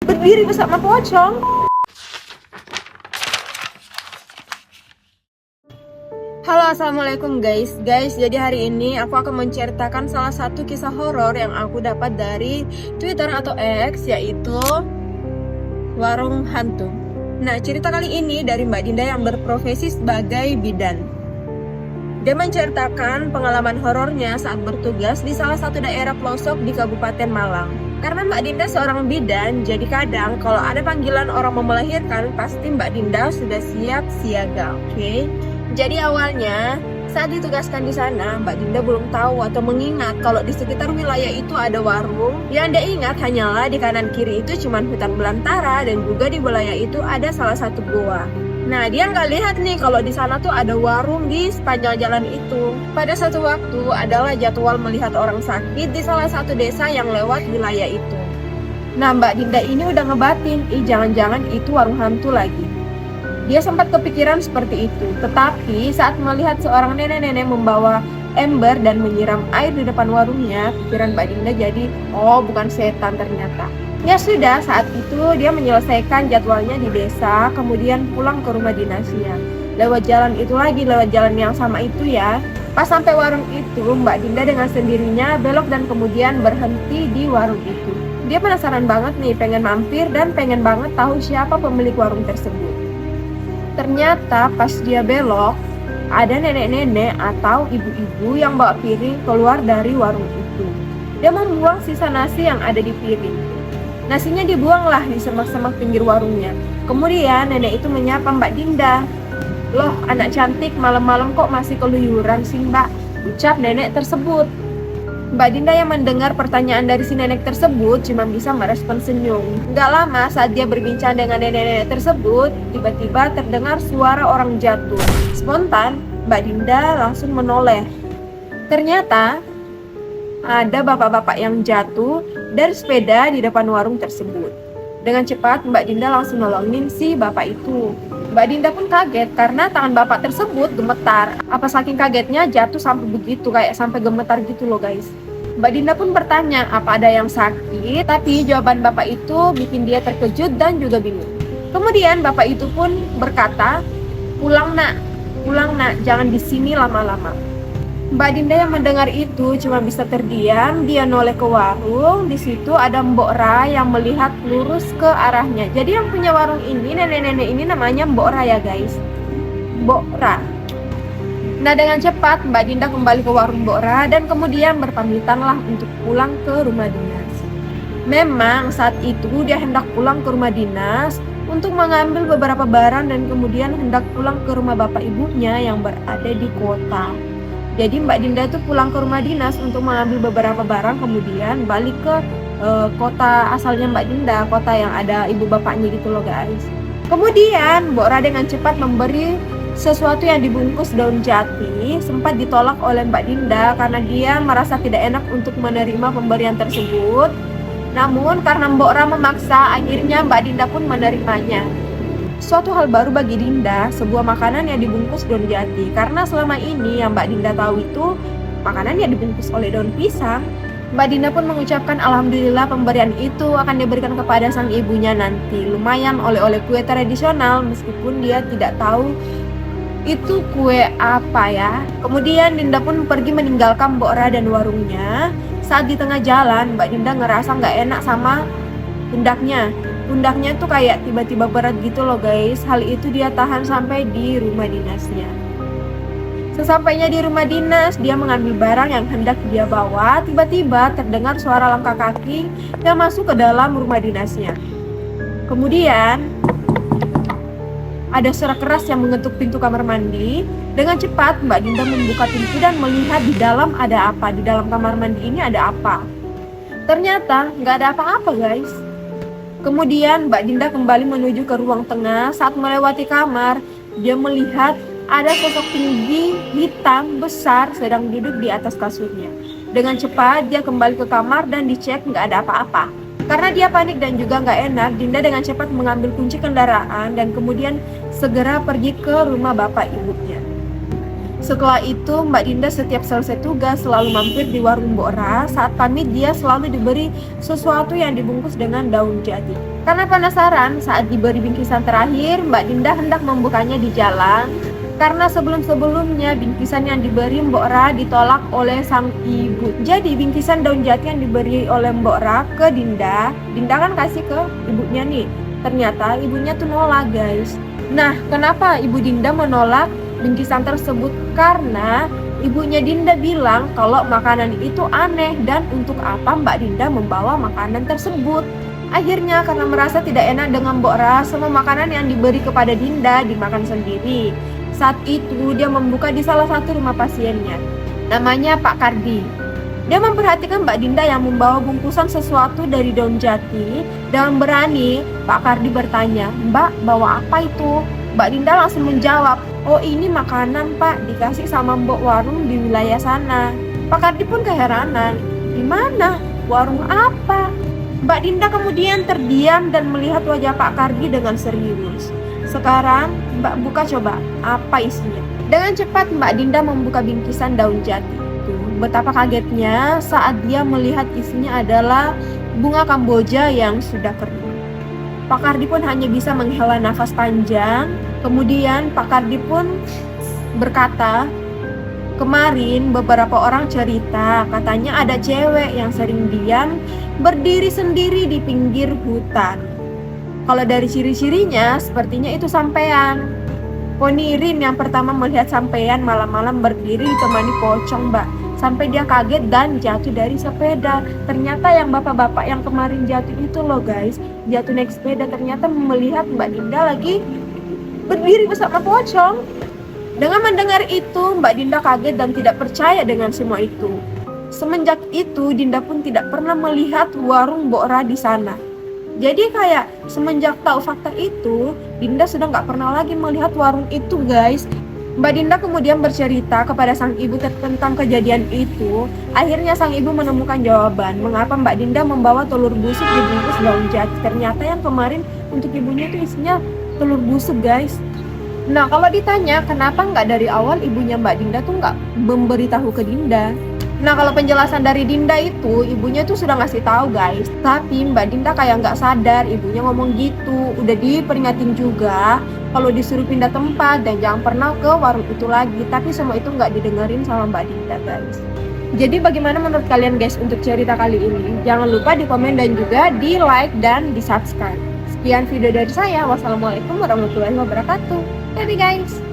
berdiri bersama pocong. Halo, assalamualaikum guys. Jadi hari ini aku akan menceritakan salah satu kisah horor yang aku dapat dari Twitter atau X, yaitu warung hantu. Nah, cerita kali ini dari Mbak Dinda yang berprofesi sebagai bidan. Dia menceritakan pengalaman horornya saat bertugas di salah satu daerah pelosok di Kabupaten Malang. Karena Mbak Dinda seorang bidan, jadi kadang kalau ada panggilan orang mau melahirkan, pasti Mbak Dinda sudah siap siaga, oke? Jadi awalnya saat ditugaskan di sana, Mbak Dinda belum tahu atau mengingat kalau di sekitar wilayah itu ada warung. Yang dia ingat hanyalah di kanan kiri itu cuma hutan belantara dan juga di wilayah itu ada salah satu goa. Nah, dia nggak lihat nih kalau di sana tuh ada warung di sepanjang jalan itu. Pada satu waktu adalah jadwal melihat orang sakit di salah satu desa yang lewat wilayah itu. Nah, Mbak Dinda ini udah ngebatin, jangan-jangan itu warung hantu lagi. Dia sempat kepikiran seperti itu, tetapi saat melihat seorang nenek-nenek membawa ember dan menyiram air di depan warungnya, pikiran Mbak Dinda jadi, oh bukan setan ternyata. Ya sudah, saat itu dia menyelesaikan jadwalnya di desa, kemudian pulang ke rumah dinasnya. Lewat jalan itu lagi, lewat jalan yang sama itu ya. Pas sampai warung itu, Mbak Dinda dengan sendirinya belok dan kemudian berhenti di warung itu. Dia penasaran banget nih, pengen mampir dan pengen banget tahu siapa pemilik warung tersebut. Ternyata pas dia belok, ada nenek-nenek atau ibu-ibu yang bawa piring keluar dari warung itu. Dia membuang sisa nasi yang ada di piring. Nasinya dibuanglah di semak-semak pinggir warungnya. Kemudian nenek itu menyapa Mbak Dinda. Loh, anak cantik, malam-malam kok masih keluyuran sih Mbak? Ucap nenek tersebut. Mbak Dinda yang mendengar pertanyaan dari si nenek tersebut cuma bisa merespon senyum. Gak lama saat dia berbincang dengan nenek-nenek tersebut, tiba-tiba terdengar suara orang jatuh. Spontan, Mbak Dinda langsung menoleh. Ternyata ada bapak-bapak yang jatuh dari sepeda di depan warung tersebut. Dengan cepat Mbak Dinda langsung nolongin si bapak itu. Mbak Dinda pun kaget karena tangan bapak tersebut gemetar. Apa saking kagetnya jatuh sampai begitu, kayak sampai gemetar gitu loh guys. Mbak Dinda pun bertanya apa ada yang sakit, tapi jawaban bapak itu bikin dia terkejut dan juga bingung. Kemudian bapak itu pun berkata, pulang nak, jangan di sini lama-lama. Mbak Dinda yang mendengar itu cuma bisa terdiam. Dia noleh ke warung. Di situ ada Mbok Ra yang melihat lurus ke arahnya. Jadi yang punya warung ini, nenek-nenek ini namanya Mbok Ra ya guys, Mbok Ra. Nah, dengan cepat Mbak Dinda kembali ke warung Mbok Ra dan kemudian berpamitanlah untuk pulang ke rumah dinas. Memang saat itu dia hendak pulang ke rumah dinas untuk mengambil beberapa barang dan kemudian hendak pulang ke rumah bapak ibunya yang berada di kota. Jadi Mbak Dinda itu pulang ke rumah dinas untuk mengambil beberapa barang, kemudian balik ke kota asalnya Mbak Dinda, kota yang ada ibu bapaknya gitu loh guys. Kemudian Mbok Ra dengan cepat memberi sesuatu yang dibungkus daun jati. Sempat ditolak oleh Mbak Dinda karena dia merasa tidak enak untuk menerima pemberian tersebut. Namun karena Mbok Ra memaksa, akhirnya Mbak Dinda pun menerimanya. Suatu hal baru bagi Dinda, sebuah makanan yang dibungkus daun jati. Karena selama ini yang Mbak Dinda tahu itu makanan yang dibungkus oleh daun pisang. Mbak Dinda pun mengucapkan alhamdulillah pemberian itu akan diberikan kepada sang ibunya nanti. Lumayan oleh-oleh kue tradisional meskipun dia tidak tahu itu kue apa ya. Kemudian Dinda pun pergi meninggalkan Mbok Ra dan warungnya. Saat di tengah jalan, Mbak Dinda ngerasa nggak enak sama pundaknya. Pundaknya tuh kayak tiba-tiba berat gitu loh guys. Hal itu dia tahan sampai di rumah dinasnya. Sesampainya di rumah dinas, dia mengambil barang yang hendak dia bawa. Tiba-tiba terdengar suara langkah kaki yang masuk ke dalam rumah dinasnya. Kemudian ada suara keras yang mengetuk pintu kamar mandi. Dengan cepat Mbak Dinda membuka pintu dan melihat di dalam ada apa. Di dalam kamar mandi ini ada apa? Ternyata nggak ada apa-apa guys. Kemudian Mbak Dinda kembali menuju ke ruang tengah. Saat melewati kamar, dia melihat ada sosok tinggi, hitam, besar sedang duduk di atas kasurnya. Dengan cepat dia kembali ke kamar dan dicek nggak ada apa-apa. Karena dia panik dan juga nggak enak, Dinda dengan cepat mengambil kunci kendaraan dan kemudian segera pergi ke rumah bapak ibunya. Setelah itu Mbak Dinda setiap selesai tugas selalu mampir di warung Mbok Ra. Saat pamit dia selalu diberi sesuatu yang dibungkus dengan daun jati. Karena penasaran, saat diberi bingkisan terakhir, Mbak Dinda hendak membukanya di jalan. Karena sebelum-sebelumnya bingkisan yang diberi Mbok Ra ditolak oleh sang ibu. Jadi bingkisan daun jati yang diberi oleh Mbok Ra ke Dinda, Dinda kan kasih ke ibunya nih. Ternyata ibunya tuh nolak guys. Nah, kenapa ibu Dinda menolak bingkisan tersebut? Karena ibunya Dinda bilang kalau makanan itu aneh dan untuk apa Mbak Dinda membawa makanan tersebut. Akhirnya karena merasa tidak enak dengan Mbok Ra, semua makanan yang diberi kepada Dinda dimakan sendiri. Saat itu dia membuka di salah satu rumah pasiennya, namanya Pak Kardi. Dia memperhatikan Mbak Dinda yang membawa bungkusan sesuatu dari daun jati. Dengan berani Pak Kardi bertanya, "Mbak, bawa apa itu?" Mbak Dinda langsung menjawab, "Oh, ini makanan Pak, dikasih sama mbok warung di wilayah sana." Pak Kardi pun keheranan, "Di mana? Warung apa?" Mbak Dinda kemudian terdiam dan melihat wajah Pak Kardi dengan serius. "Sekarang Mbak buka coba, apa isinya?" Dengan cepat Mbak Dinda membuka bingkisan daun jati itu. Betapa kagetnya saat dia melihat isinya adalah bunga Kamboja yang sudah kering. Pak Kardi pun hanya bisa menghela nafas panjang. Kemudian Pak Kardi pun berkata, "Kemarin beberapa orang cerita, katanya ada cewek yang sering diam berdiri sendiri di pinggir hutan. Kalau dari ciri-cirinya, sepertinya itu sampean." Ponirin yang pertama melihat sampean malam-malam berdiri ditemani pocong, Mbak. Sampai dia kaget dan jatuh dari sepeda. Ternyata yang bapak-bapak yang kemarin jatuh itu loh guys, jatuh naik sepeda, ternyata melihat Mbak Dinda lagi berdiri bersama pocong. Dengan mendengar itu, Mbak Dinda kaget dan tidak percaya dengan semua itu. Semenjak itu, Dinda pun tidak pernah melihat warung Mbok Ra di sana. Jadi kayak semenjak tahu fakta itu, Dinda sudah nggak pernah lagi melihat warung itu guys. Mbak Dinda kemudian bercerita kepada sang ibu tentang kejadian itu. Akhirnya sang ibu menemukan jawaban mengapa Mbak Dinda membawa telur busuk dibungkus daun jati. Ternyata yang kemarin untuk ibunya itu isinya telur busuk guys. Nah, kalau ditanya kenapa nggak dari awal ibunya Mbak Dinda tuh nggak memberitahu ke Dinda. Nah, kalau penjelasan dari Dinda itu, ibunya tuh sudah ngasih tahu guys. Tapi Mbak Dinda kayak nggak sadar, ibunya ngomong gitu. Udah diperingatin juga kalau disuruh pindah tempat dan jangan pernah ke warung itu lagi. Tapi semua itu nggak didengerin sama Mbak Dinda guys. Jadi bagaimana menurut kalian guys untuk cerita kali ini? Jangan lupa di komen dan juga di like dan di subscribe. Sekian video dari saya. Wassalamualaikum warahmatullahi wabarakatuh. Bye guys.